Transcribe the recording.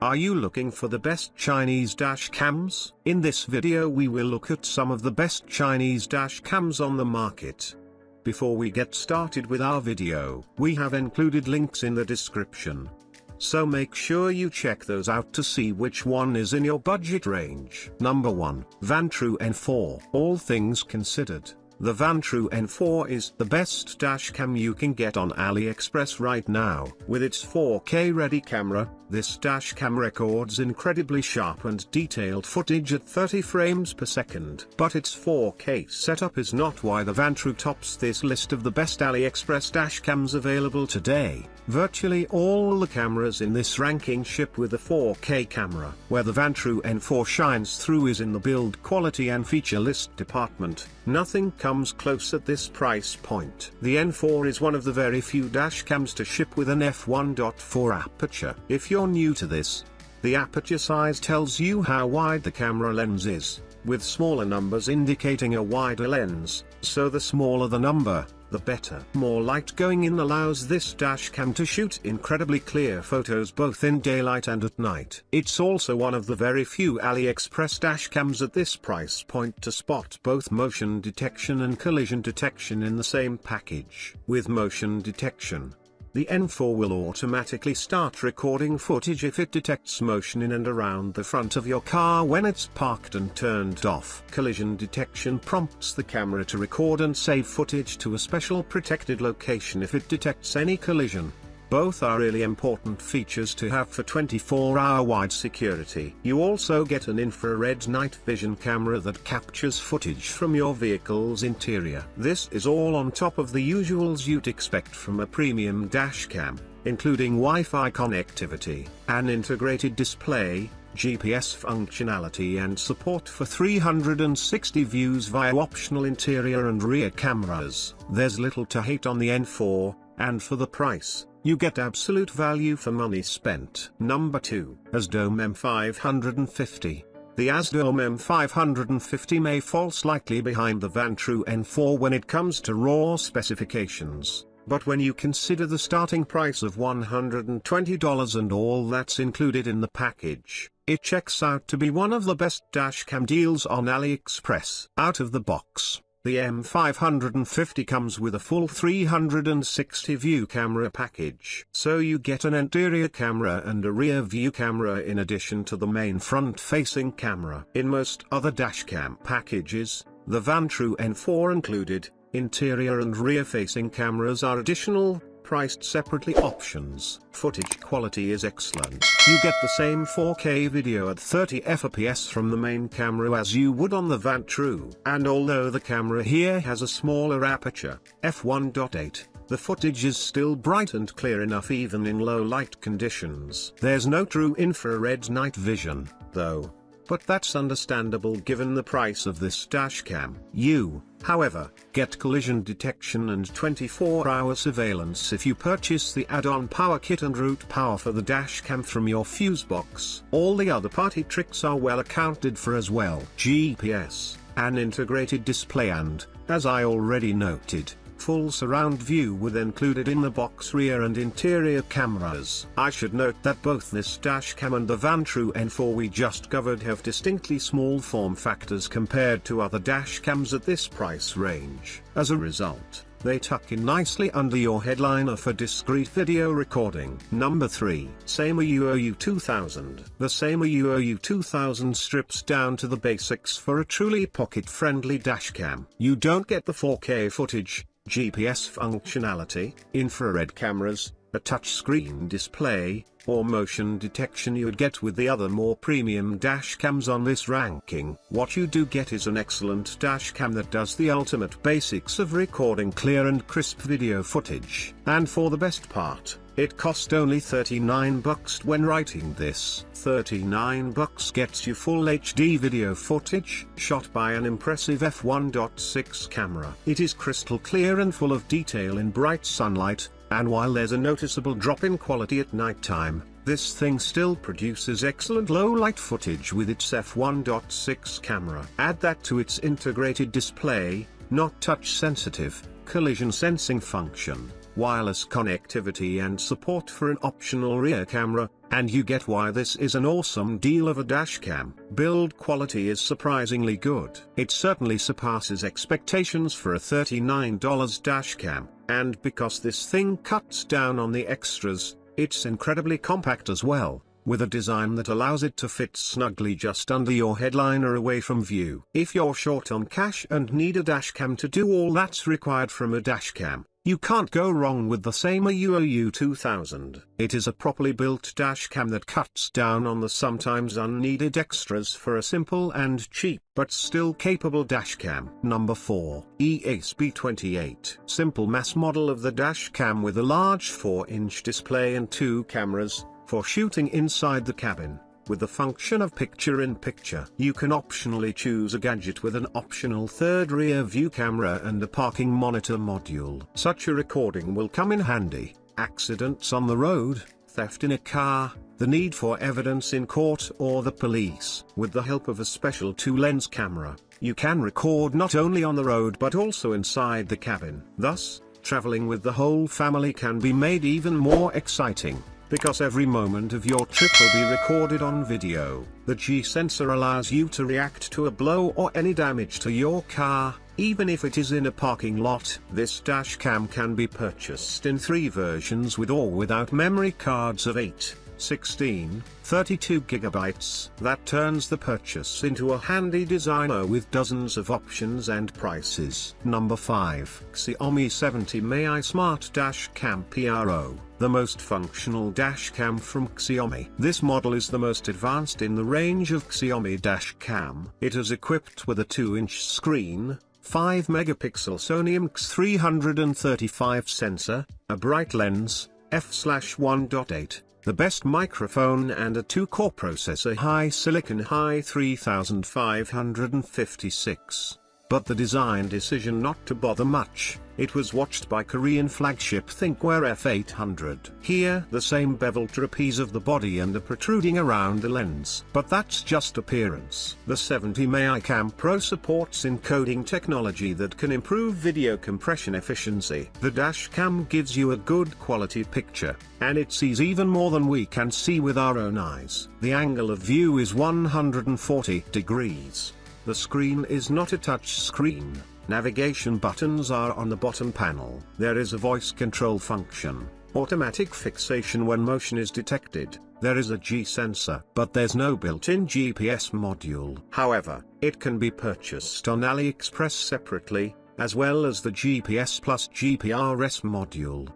Are you looking for the best Chinese dash cams? In this video we will look at some of the best Chinese dash cams on the market. Before we get started with our video, we have included links in the description. So make sure you check those out to see which one is in your budget range. Number 1. Vantrue N4. All things considered, the Vantrue N4 is the best dashcam you can get on Aliexpress right now. With its 4K ready camera, this dashcam records incredibly sharp and detailed footage at 30 frames per second. But its 4K setup is not why the Vantrue tops this list of the best Aliexpress dashcams available today. Virtually all the cameras in this ranking ship with a 4K camera. Where the Vantrue N4 shines through is in the build quality and feature list department. Nothing comes close at this price point. The N4 is one of the very few dashcams to ship with an f1.4 aperture. If you're new to this, the aperture size tells you how wide the camera lens is, with smaller numbers indicating a wider lens, so the smaller the number, the better. More light going in allows this dashcam to shoot incredibly clear photos both in daylight and at night. It's also one of the very few AliExpress dashcams at this price point to spot both motion detection and collision detection in the same package. With motion detection, the N4 will automatically start recording footage if it detects motion in and around the front of your car when it's parked and turned off. Collision detection prompts the camera to record and save footage to a special protected location if it detects any collision. Both are really important features to have for 24-hour wide security. You also get an infrared night vision camera that captures footage from your vehicle's interior. This is all on top of the usuals you'd expect from a premium dashcam, including Wi-Fi connectivity, an integrated display, GPS functionality and support for 360 views via optional interior and rear cameras. There's little to hate on the N4, and for the price, you get absolute value for money spent. Number 2. ASDOM M550. The ASDOM M550 may fall slightly behind the Vantrue N4 when it comes to raw specifications, but when you consider the starting price of $120 and all that's included in the package, it checks out to be one of the best dashcam deals on AliExpress. Out of the box, the M550 comes with a full 360 view camera package. So you get an interior camera and a rear view camera in addition to the main front-facing camera. In most other dashcam packages, the Vantrue N4 included, interior and rear-facing cameras are additional, priced separately options. Footage quality is excellent. You get the same 4K video at 30 fps from the main camera as you would on the Vantrue. And although the camera here has a smaller aperture, f1.8, the footage is still bright and clear enough even in low light conditions. There's no true infrared night vision, though, but that's understandable given the price of this dashcam. You, however, get collision detection and 24-hour surveillance if you purchase the add-on power kit and root power for the dashcam from your fuse box. All the other party tricks are well accounted for as well. GPS, an integrated display and, as I already noted, full surround view with included in the box rear and interior cameras. I should note that both this dashcam and the Vantrue N4 we just covered have distinctly small form factors compared to other dashcams at this price range. As a result, they tuck in nicely under your headliner for discreet video recording. Number 3. Seimu 2000. The Seimu 2000 strips down to the basics for a truly pocket-friendly dashcam. You don't get the 4K footage, GPS functionality, infrared cameras, a touchscreen display, or motion detection you'd get with the other more premium dashcams on this ranking. What you do get is an excellent dashcam that does the ultimate basics of recording clear and crisp video footage. And for the best part, it cost only $39 when writing this. $39 gets you full HD video footage, shot by an impressive f1.6 camera. It is crystal clear and full of detail in bright sunlight, and while there's a noticeable drop in quality at nighttime, this thing still produces excellent low-light footage with its f1.6 camera. Add that to its integrated display, not touch-sensitive, collision sensing function, wireless connectivity and support for an optional rear camera, And you get why this is an awesome deal of a dashcam. Build quality is surprisingly good. It certainly surpasses expectations for a $39 dashcam, and because this thing cuts down on the extras, it's incredibly compact as well, with a design that allows it to fit snugly just under your headliner away from view. If you're short on cash and need a dashcam to do all that's required from a dashcam, you can't go wrong with the same AUOU 2000. It is a properly built dashcam that cuts down on the sometimes unneeded extras for a simple and cheap but still capable dashcam. Number 4. ESP28. Simple mass model of the dashcam with a large 4-inch display and 2 cameras, for shooting inside the cabin. With the function of picture-in-picture. You can optionally choose a gadget with an optional third rear view camera and a parking monitor module. Such a recording will come in handy. Accidents on the road, theft in a car, the need for evidence in court or the police. With the help of a special 2-lens camera, you can record not only on the road but also inside the cabin. Thus, traveling with the whole family can be made even more exciting, because every moment of your trip will be recorded on video. The G-sensor allows you to react to a blow or any damage to your car, even if it is in a parking lot. This dashcam can be purchased in 3 versions with or without memory cards of 8, 16, 32 gigabytes. That turns the purchase into a handy designer with dozens of options and prices. Number 5. Xiaomi 70Mi Smart Dashcam Pro. The most functional dashcam from Xiaomi. This model is the most advanced in the range of Xiaomi dashcam. It is equipped with a 2-inch screen, 5-megapixel Sony IMX335 sensor, a bright lens, f/1.8, the best microphone and a 2-core processor HiSilicon Hi3556. But the design decision not to bother much. It was watched by Korean flagship Thinkware F800. Here, the same bevel trapeze of the body and the protruding around the lens. But that's just appearance. The 70Mi Cam Pro supports encoding technology that can improve video compression efficiency. The dashcam gives you a good quality picture, and it sees even more than we can see with our own eyes. The angle of view is 140 degrees. The screen is not a touch screen. Navigation buttons are on the bottom panel. There is a voice control function, automatic fixation when motion is detected. There is a G-sensor, but there's no built-in GPS module. However, it can be purchased on Aliexpress separately, as well as the GPS plus GPRS module.